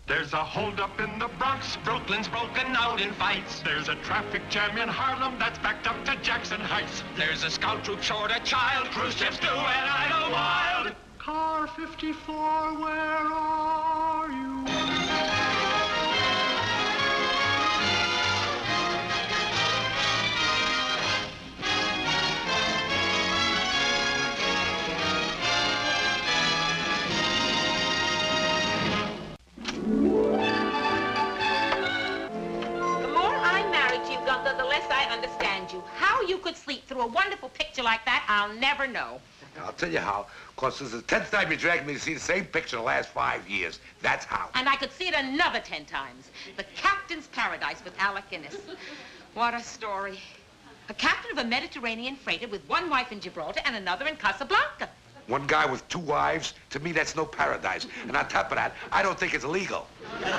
There's a holdup in the Bronx. Brooklyn's broken out in fights. There's a traffic jam in Harlem that's backed up to Jackson Heights. There's a scout troop short a child. Cruise ships do and idle wild. Car 54, where are you? The less I understand you. How you could sleep through a wonderful picture like that, I'll never know. I'll tell you how. Because this is the 10th time you dragged me to see the same picture in the last 5 years. That's how. And I could see it another 10 times. The Captain's Paradise with Alec Guinness. What a story. A captain of a Mediterranean freighter with one wife in Gibraltar and another in Casablanca. One guy with 2 wives, to me, that's no paradise. And on top of that, I don't think it's legal. You're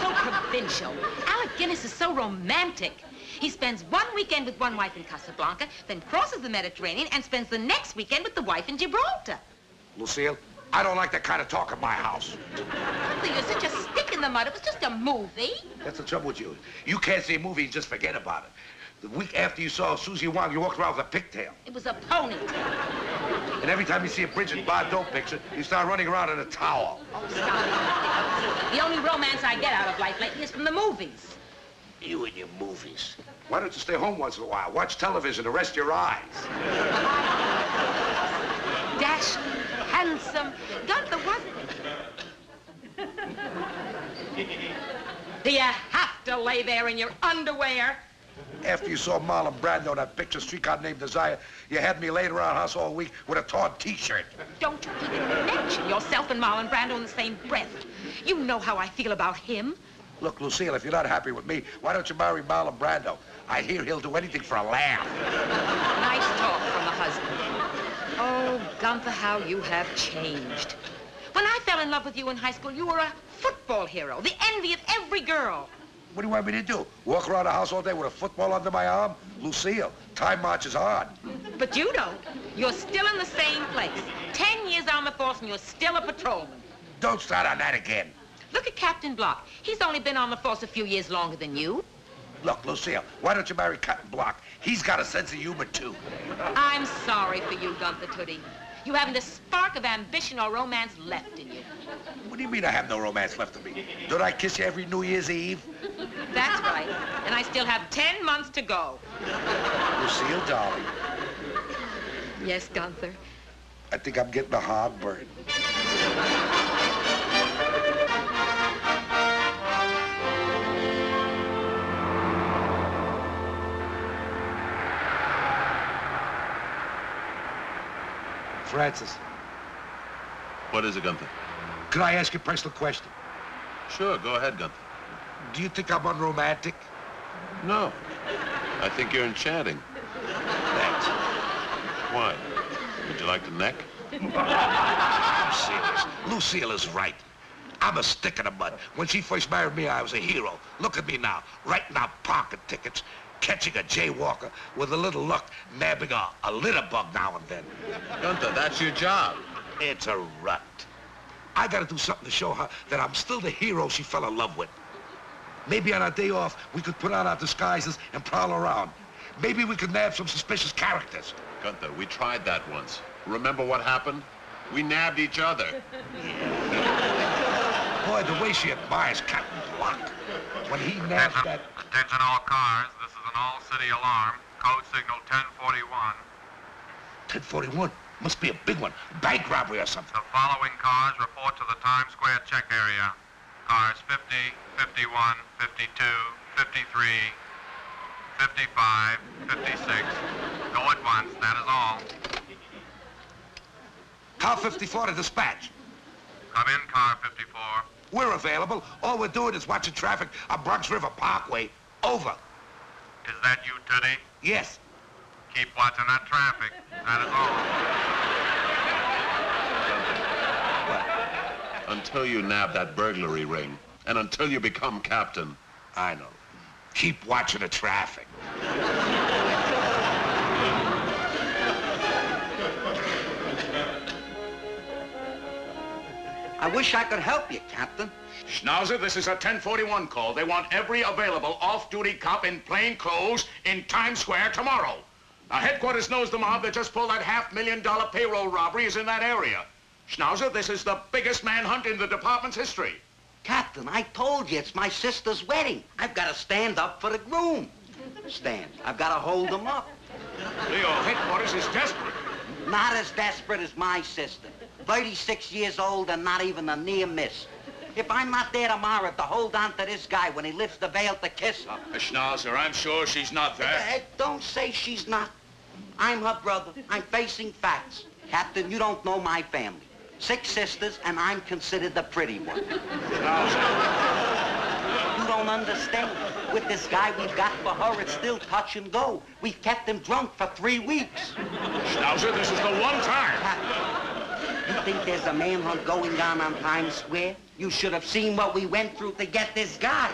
so provincial. Alec Guinness is so romantic. He spends one weekend with one wife in Casablanca, then crosses the Mediterranean and spends the next weekend with the wife in Gibraltar. Lucille, I don't like that kind of talk in my house. Arthur, you're such a stick in the mud. It was just a movie. That's the trouble with you. You can't see a movie and just forget about it. The week after you saw Susie Wong, you walked around with a pigtail. It was a ponytail. And every time you see a Bridget Bardot picture, you start running around in a towel. Oh, stop. The only romance I get out of life lately is from the movies. You and your movies. Why don't you stay home once in a while? Watch television to rest your eyes. Dashing, handsome. Gunther, what? Do you have to lay there in your underwear? After you saw Marlon Brando in that picture, Streetcar Named Desire, you had me laying around the house all week with a torn T-shirt. Don't you even mention yourself and Marlon Brando in the same breath. You know how I feel about him. Look, Lucille, if you're not happy with me, why don't you marry Marlon Brando? I hear he'll do anything for a laugh. Nice talk from the husband. Oh, Gunther, how you have changed. When I fell in love with you in high school, you were a football hero, the envy of every girl. What do you want me to do? Walk around the house all day with a football under my arm? Lucille, time marches on. But you don't. You're still in the same place. 10 years on the force and you're still a patrolman. Don't start on that again. Look at Captain Block. He's only been on the force a few years longer than you. Look, Lucille, why don't you marry Captain Block? He's got a sense of humor, too. I'm sorry for you, Gunther Toody. You haven't a spark of ambition or romance left in you. What do you mean I have no romance left in me? Don't I kiss you every New Year's Eve? That's right. And I still have 10 months to go. Lucille, darling. Yes, Gunther. I think I'm getting a hard burn. Francis. What is it, Gunther? Could I ask you a personal question? Sure, go ahead, Gunther. Do you think I'm unromantic? No. I think you're enchanting. Thanks. Why? Would you like to neck? I'm serious. Lucille is right. I'm a stick in the mud. When she first married me, I was a hero. Look at me now, writing out parking tickets, catching a jaywalker, with a little luck, nabbing a litter bug now and then. Gunther, that's your job. It's a rut. I gotta do something to show her that I'm still the hero she fell in love with. Maybe on our day off, we could put on our disguises and prowl around. Maybe we could nab some suspicious characters. Gunther, we tried that once. Remember what happened? We nabbed each other. Boy, the way she admires Captain Block. When he nabbed that... Attention all cars. This is an all-city alarm. Code signal 1041. 1041? Must be a big one. Bank robbery or something. The following cars report to the Times Square check area. Cars 50, 51, 52, 53, 55, 56. Go at once, that is all. Car 54 to dispatch. Come in, car 54. We're available. All we're doing is watching traffic on Bronx River Parkway. Over. Is that you, Toody? Yes. Keep watching that traffic, that is all. Until you nab that burglary ring, and until you become captain. I know. Keep watching the traffic. I wish I could help you, Captain. Schnauzer, this is a 1041 call. They want every available off-duty cop in plain clothes in Times Square tomorrow. Now, headquarters knows the mob that just pulled that $500,000 payroll robbery is in that area. Schnauzer, this is the biggest manhunt in the department's history. Captain, I told you it's my sister's wedding. I've got to stand up for the groom. Stand. I've got to hold him up. Leo, headquarters is desperate. Not as desperate as my sister. 36 years old and not even a near miss. If I'm not there tomorrow to hold on to this guy when he lifts the veil to kiss her. Schnauzer, I'm sure she's not there. Don't say she's not. I'm her brother. I'm facing facts. Captain, you don't know my family. 6 sisters, and I'm considered the pretty one. You don't understand. With this guy we've got for her, it's still touch and go. We've kept him drunk for 3 weeks. Schnauzer, this is the one time. Captain, you think there's a manhunt going on Times Square? You should have seen what we went through to get this guy.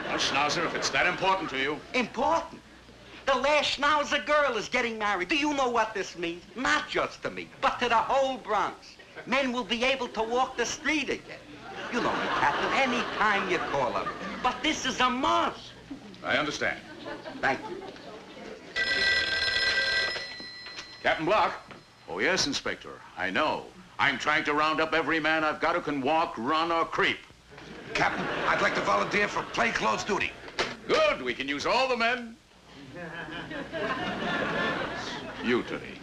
Well, Schnauzer, if it's that important to you. Important? The last Schnauzer girl is getting married. Do you know what this means? Not just to me, but to the whole Bronx. Men will be able to walk the street again. You know me, Captain, any time you call them. But this is a must. I understand. Thank you. Captain Block? Oh, yes, Inspector. I know. I'm trying to round up every man I've got who can walk, run, or creep. Captain, I'd like to volunteer for plainclothes duty. Good. We can use all the men. You, Toody.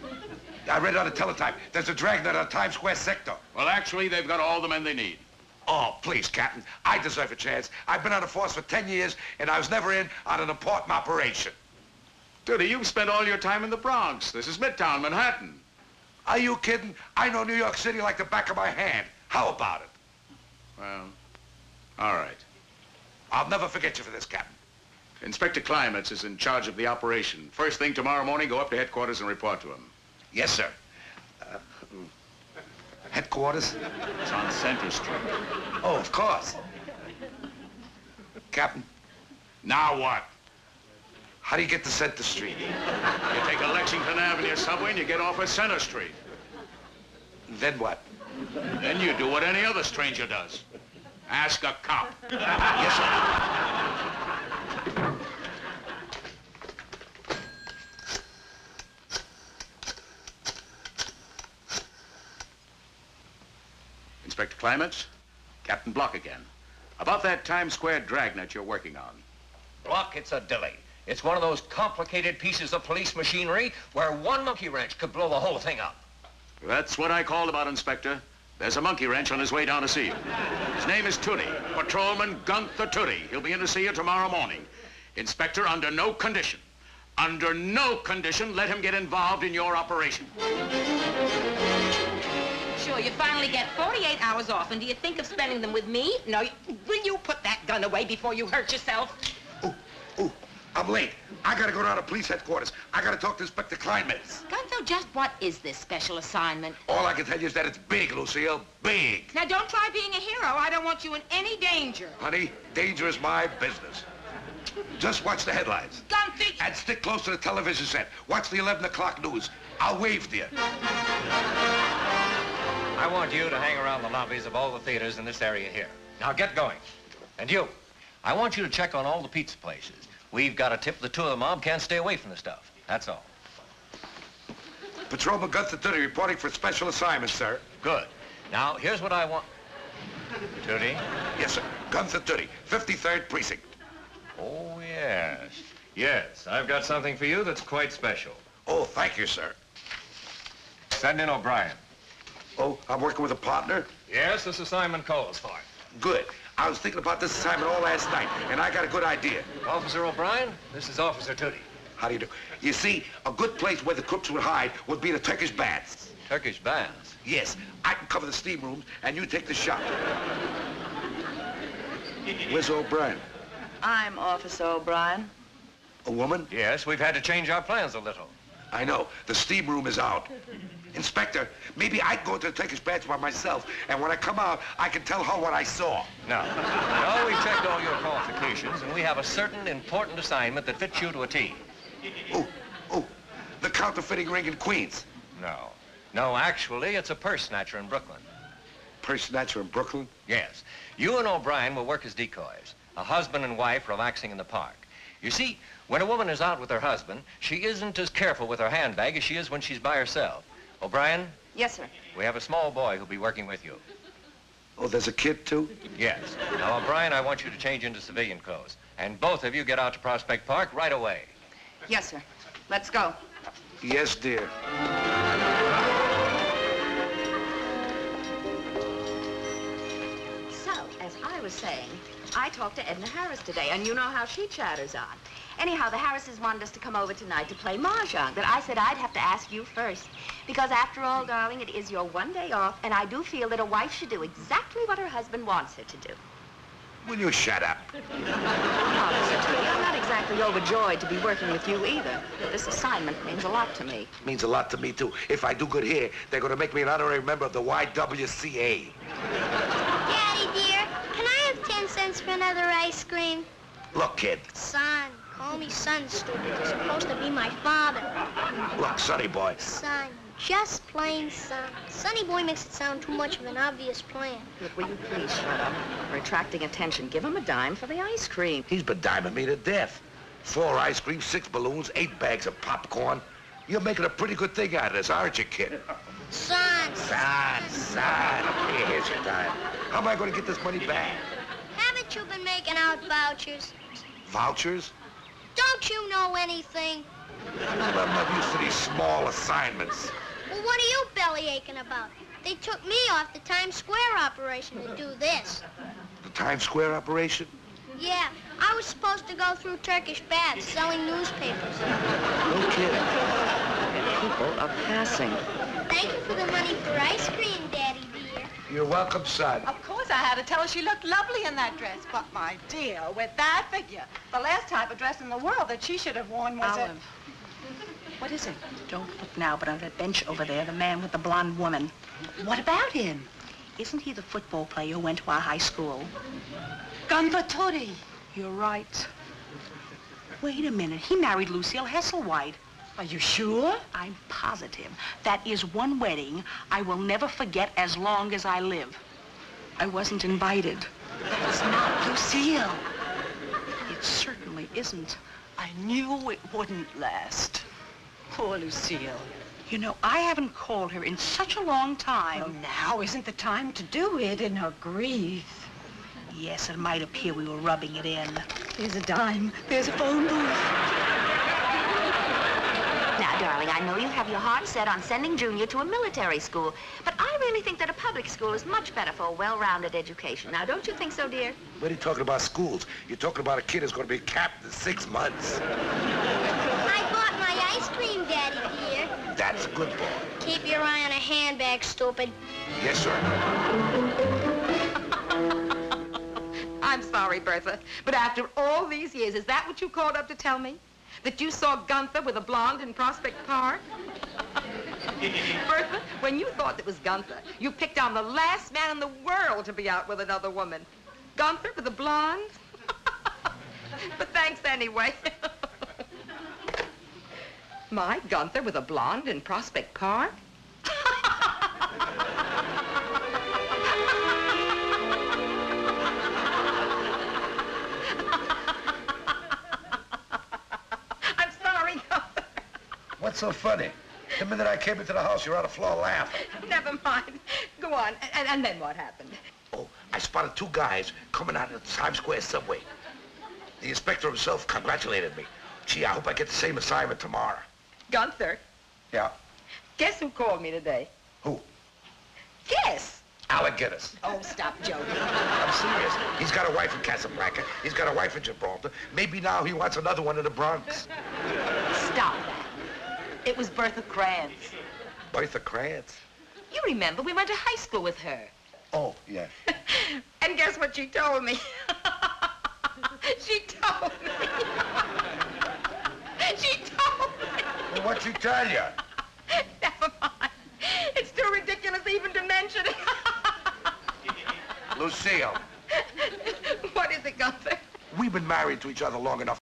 I read on the teletype. There's a dragnet on Times Square sector. Well, actually, they've got all the men they need. Oh, please, Captain. I deserve a chance. I've been on the force for 10 years, and I was never in on an important operation. Toody, you've spent all your time in the Bronx. This is Midtown Manhattan. Are you kidding? I know New York City like the back of my hand. How about it? Well, all right. I'll never forget you for this, Captain. Inspector Climates is in charge of the operation. First thing tomorrow morning, go up to headquarters and report to him. Yes, sir. Headquarters? It's on Center Street. Oh, of course. Captain, Now what? how do you get to Center Street? You take a Lexington Avenue subway and you get off at Center Street. Then what? Then you do what any other stranger does. Ask a cop. Yes, sir. Inspector Climates, Captain Block again. About that Times Square dragnet you're working on. Block, it's a dilly. It's one of those complicated pieces of police machinery where one monkey wrench could blow the whole thing up. That's what I called about, Inspector. There's a monkey wrench on his way down to see you. His name is Toody, Patrolman Gunther Toody. He'll be in to see you tomorrow morning. Inspector, under no condition, let him get involved in your operation. Sure, you finally get 48 hours off, and do you think of spending them with me? No, will you put that gun away before you hurt yourself? Ooh, I'm late. I gotta go down to police headquarters. I gotta talk to Inspector Climates. Gunther, just what is this special assignment? All I can tell you is that it's big, Lucille, big. Now, don't try being a hero. I don't want you in any danger. Honey, danger is my business. Just watch the headlines. Gunther! And stick close to the television set. Watch the 11 o'clock news. I'll wave to you. I want you to hang around the lobbies of all the theaters in this area here. Now get going. And you, I want you to check on all the pizza places. We've got a tip the two of the mob can't stay away from the stuff. That's all. Patrolman Gunther Toody reporting for special assignment, sir. Good. Now, here's what I want. Toody? Yes, sir. Gunther Toody, 53rd Precinct. Oh, yes. Yes, I've got something for you that's quite special. Oh, thank you, sir. Send in O'Brien. Oh, I'm working with a partner? Yes, this assignment calls for it. Good. I was thinking about this assignment all last night, and I got a good idea. Officer O'Brien, this is Officer Toody. How do you do? You see, a good place where the crooks would hide would be the Turkish baths. Turkish baths? Yes. I can cover the steam rooms, and you take the shop. Where's O'Brien? I'm Officer O'Brien. A woman? Yes, we've had to change our plans a little. I know. The steam room is out. Inspector, maybe I'd go to the Turkish baths by myself, and when I come out, I can tell her what I saw. No. No, we've checked all your qualifications, and we have a certain important assignment that fits you to a T. Oh, the counterfeiting ring in Queens. No. No, actually, it's a purse snatcher in Brooklyn. Purse snatcher in Brooklyn? Yes. You and O'Brien will work as decoys, a husband and wife relaxing in the park. You see, when a woman is out with her husband, she isn't as careful with her handbag as she is when she's by herself. O'Brien? Yes, sir. We have a small boy who'll be working with you. Oh, there's a kid, too? Yes. Now, O'Brien, I want you to change into civilian clothes. And both of you get out to Prospect Park right away. Yes, sir. Let's go. Yes, dear. So, as I was saying, I talked to Edna Harris today, and you know how she chatters on. Anyhow, the Harrises wanted us to come over tonight to play mahjong, but I said I'd have to ask you first. Because after all, darling, it is your one day off, and I do feel that a wife should do exactly what her husband wants her to do. Will you shut up? Now, listen to me. I'm not exactly overjoyed to be working with you either. This assignment means a lot to me. Means a lot to me, too. If I do good here, they're going to make me an honorary member of the YWCA. Daddy, dear, can I have 10 cents for another ice cream? Look, kid. Son. Call me son, stupid. You're supposed to be my father. Look, Sonny boy. Son. Just plain son. Sonny boy makes it sound too much of an obvious plan. Look, will you please shut up? We're attracting attention. Give him a dime for the ice cream. He's been diming me to death. 4 ice cream, 6 balloons, 8 bags of popcorn. You're making a pretty good thing out of this, aren't you, kid? Son. Son. Here's your dime. How am I going to get this money back? Haven't you been making out vouchers? Vouchers? Don't you know anything? I'm not used to these small assignments. Well, what are you belly aching about? They took me off the Times Square operation to do this. The Times Square operation? Yeah, I was supposed to go through Turkish baths selling newspapers. No kidding. People are passing. Thank you for the money for ice cream, Daddy dear. You're welcome, son. Of course, I had to tell her she looked lovely in that dress. But, my dear, with that figure, the last type of dress in the world that she should have worn was Olive. What is it? Don't look now, but on that bench over there, the man with the blonde woman. What about him? Isn't he the football player who went to our high school? Gunther Toody. You're right. Wait a minute. He married Lucille Hesselwhite. Are you sure? I'm positive. That is one wedding I will never forget as long as I live. I wasn't invited. That's not Lucille. It certainly isn't. I knew it wouldn't last. Poor Lucille. You know, I haven't called her in such a long time. Well, now isn't the time to do it in her grief. Yes, it might appear we were rubbing it in. There's a dime. There's a phone booth. Now, darling, I know you have your heart set on sending Junior to a military school, but I really think that a public school is much better for a well-rounded education. Now, don't you think so, dear? What are you talking about schools? You're talking about a kid who's going to be capped in 6 months. I bought my ice cream, Daddy dear. That's a good boy. Keep your eye on a handbag, stupid. Yes, sir. I'm sorry, Bertha, but after all these years, is that what you called up to tell me? That you saw Gunther with a blonde in Prospect Park? Bertha, when you thought it was Gunther, you picked on the last man in the world to be out with another woman. Gunther with a blonde? But thanks anyway. My Gunther with a blonde in Prospect Park? What's so funny? The minute I came into the house, you're on the floor laughing. Never mind. Go on. And then what happened? Oh, I spotted 2 guys coming out of the Times Square subway. The inspector himself congratulated me. Gee, I hope I get the same assignment tomorrow. Gunther. Yeah? Guess who called me today? Who? Guess. Alec Guinness. Oh, stop joking. I'm serious. He's got a wife in Casablanca. He's got a wife in Gibraltar. Maybe now he wants another one in the Bronx. Stop that. It was Bertha Krantz. Bertha Krantz? You remember, we went to high school with her. Oh, yeah. And guess what she told me? She told me. She told me. Well, what'd she tell you? Never mind. It's too ridiculous even to mention it. Lucille. What is it, Gunther? We've been married to each other long enough